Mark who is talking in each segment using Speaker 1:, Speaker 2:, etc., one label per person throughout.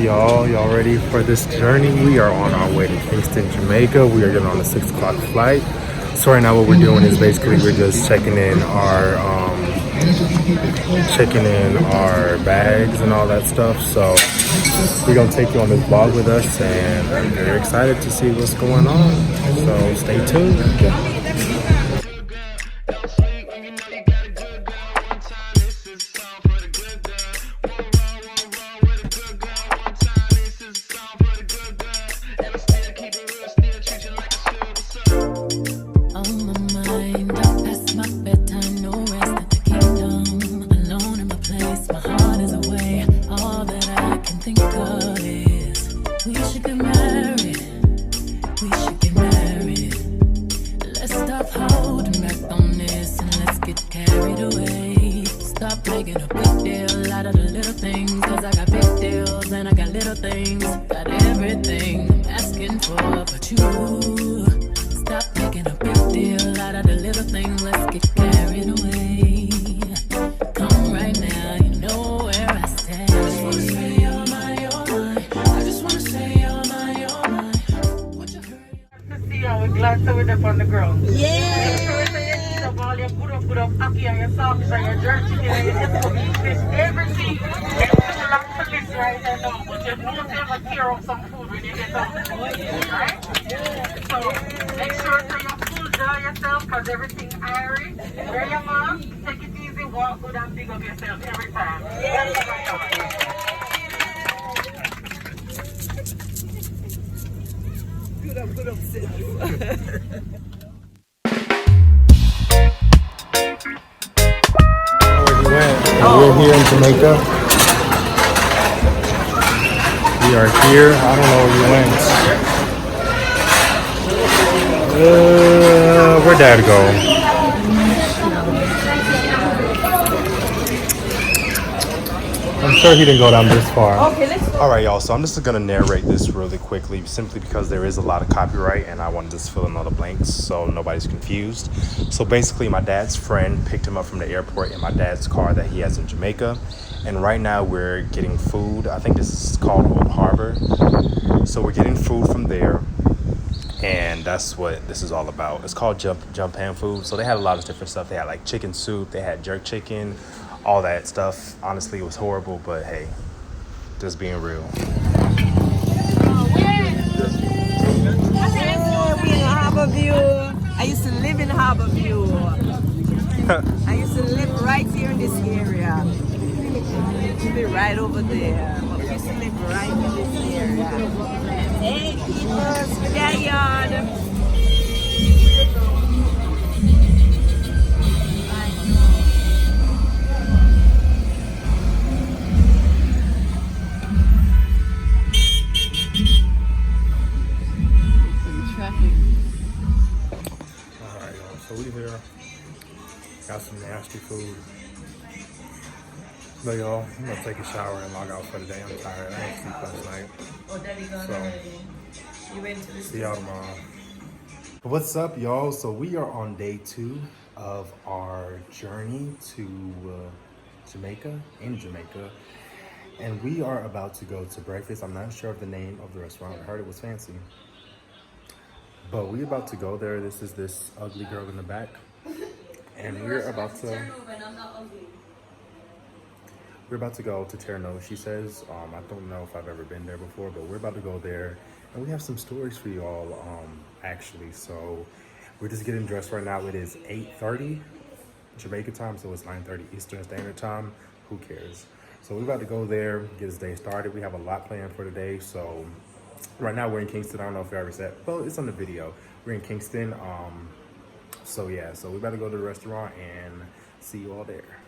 Speaker 1: Y'all ready for this journey? We are on our way to Kingston, Jamaica. We are getting on a 6 o'clock flight. So right now what we're doing is basically we're just checking in our bags and all that stuff. So we're gonna take you on this vlog with us, and I'm very excited to see what's going on. So stay tuned. We're here in Jamaica. We are here. I don't know where we went. Where'd Dad go? I'm sure he didn't go down this far. Alright y'all, so I'm just gonna narrate this really quickly simply because there is a lot of copyright and I want to just fill in all the blanks so nobody's confused. So basically my dad's friend picked him up from the airport in my dad's car that he has in Jamaica, and right now we're getting food. I think this is called Old Harbor. So we're getting food from there, and that's what this is all about. It's called jump hand food. So they had a lot of different stuff. They had like chicken soup, they had jerk chicken, all that stuff. Honestly, it was horrible, but hey, just being real.
Speaker 2: I used to live in Harborview. I used to live right here in this area. I used to be right over there. But we used to live right in this area. Hey, people, sky yard.
Speaker 1: So we here, got some nasty food. But y'all, I'm gonna take a shower and log out for the day. I'm tired. I ain't sleep last night. So, see y'all tomorrow. What's up, y'all? So we are on day 2 of our journey to Jamaica, and we are about to go to breakfast. I'm not sure of the name of the restaurant. I heard it was fancy. But we're about to go there. This is this ugly girl in the back. And we're about to go to Terno, she says. I don't know if I've ever been there before, but we're about to go there. And we have some stories for you all, actually. So we're just getting dressed right now. It is 8:30 Jamaica time, so it's 9:30 Eastern Standard Time. Who cares? So we're about to go there, get this day started. We have a lot planned for today, so right now we're in Kingston. I don't know if I ever said, well, it's on the video. We're in Kingston. So yeah, so we're about to go to the restaurant and see you all there.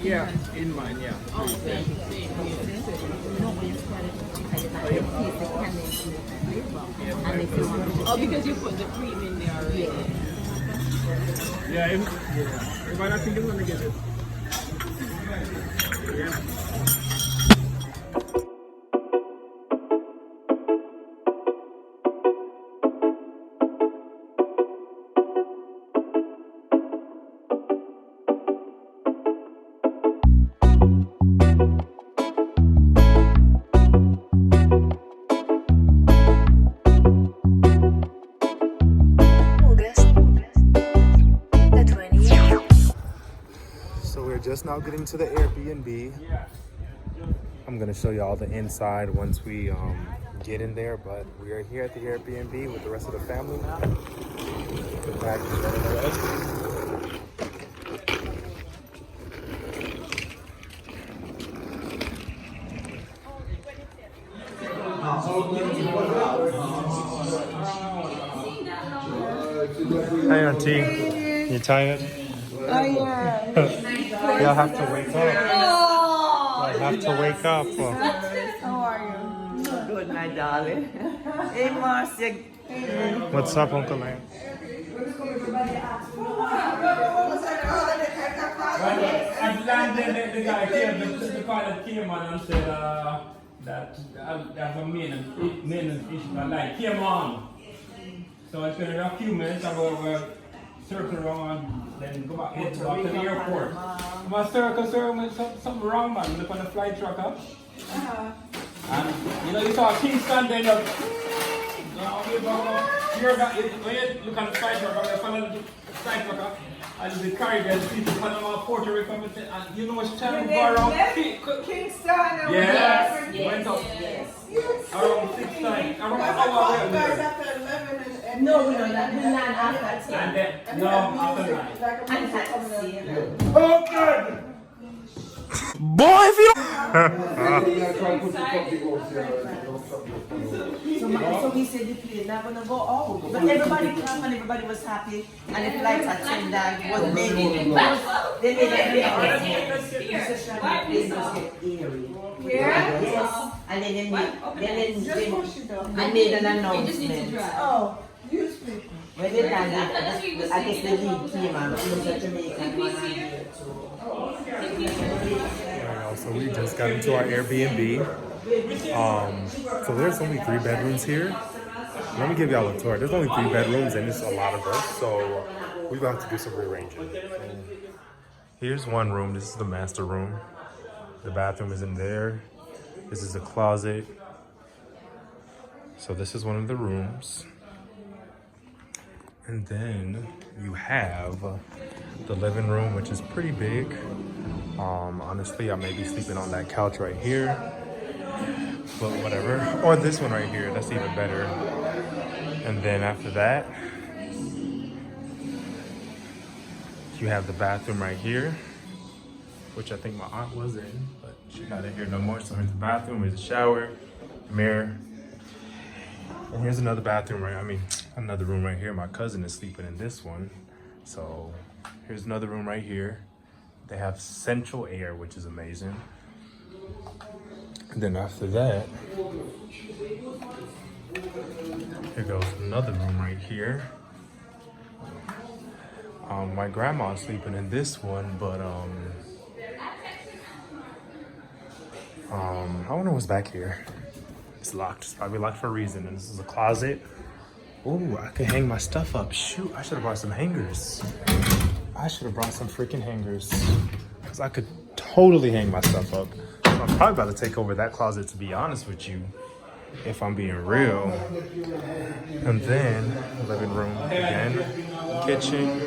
Speaker 3: Yeah, in mine, yeah.
Speaker 2: Oh, because you put the cream in there already.
Speaker 3: Yeah, if I don't think I'm gonna get it. Yeah.
Speaker 1: So we're just now getting to the Airbnb. I'm gonna show you all the inside once we get in there, but we are here at the Airbnb with the rest of the family now. The back is ready to rest. Hi, Auntie. You tired?
Speaker 2: Oh, yeah.
Speaker 1: You'll have to wake up. You'll have to wake up.
Speaker 2: How are you? Good, my darling. Hey, Marcia.
Speaker 1: What's up, Uncle Lane?
Speaker 3: At landing, the guy came, the pilot came on and said that that's a maintenance issue. The light came on. So it's been a few minutes. We're circle around then go back to the airport. I'm a circle, something wrong, man. Look on the flight tracker. And you know, you saw Kingston, then you look on the flight tracker, you follow the flight tracker, and the Caribbean, people Panama, Puerto Rico, and you know what's time to go around?
Speaker 2: Kingston.
Speaker 3: Yes, went up around 6 times. Around an hour later.
Speaker 2: No, not after 10.
Speaker 3: And then, no, after 9.
Speaker 2: Okay.
Speaker 1: Boy, if you
Speaker 2: So we said the plane not gonna go out. But everybody came and everybody was happy. And the flight attendant was making it. They made Yes. And then they made an announcement. Oh, newspaper. When they landed, I guess the lead came and it was a Jamaican one.
Speaker 1: So we just got into our Airbnb. So there's only 3 bedrooms here. Let me give y'all a tour. There's only 3 bedrooms and it's a lot of us, so we're going to have to do some rearranging. So here's one room. This is the master room. The bathroom is in there. This is the closet. So this is one of the rooms. And then you have the living room, which is pretty big. Honestly, I may be sleeping on that couch right here, but whatever. Or this one right here, that's even better. And then after that, you have the bathroom right here, which I think my aunt was in, but she's not in here no more. So here's the bathroom, here's the shower, mirror. And here's another bathroom, another room right here. My cousin is sleeping in this one. So here's another room right here. They have central air, which is amazing. And then after that, here goes another room right here. My grandma's sleeping in this one, but I wonder what's back here. It's locked. It's probably locked for a reason. And this is a closet. Oh, I can hang my stuff up. Shoot, I should have brought some hangers. I should have brought some freaking hangers, because I could totally hang my stuff up. I'm probably about to take over that closet, to be honest with you, if I'm being real. And then living room again, kitchen,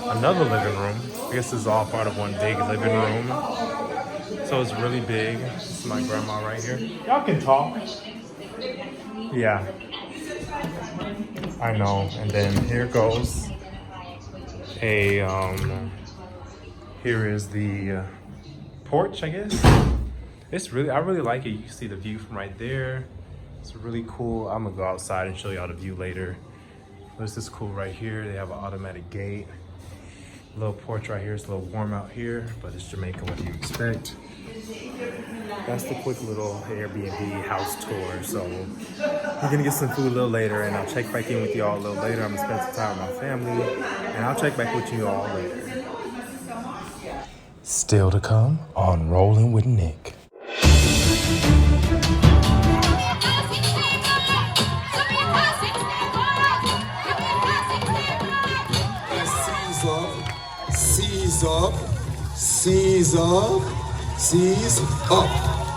Speaker 1: another living room. I guess this is all part of one big living room. So it's really big. This is my grandma right here. Y'all can talk. Yeah, I know. And then here goes here is the porch, I guess. I really like it. You can see the view from right there. It's really cool. I'm gonna go outside and show y'all the view later. This is cool right here. They have an automatic gate. Little porch right here. It's a little warm out here, but it's Jamaica. What do you expect? That's the quick little Airbnb house tour. So we're gonna get some food a little later, and I'll check back in with y'all a little later. I'm gonna spend some time with my family, and I'll check back with you all later. Still to come on Rolling with Nick.
Speaker 4: Seize up, seize up, seize up.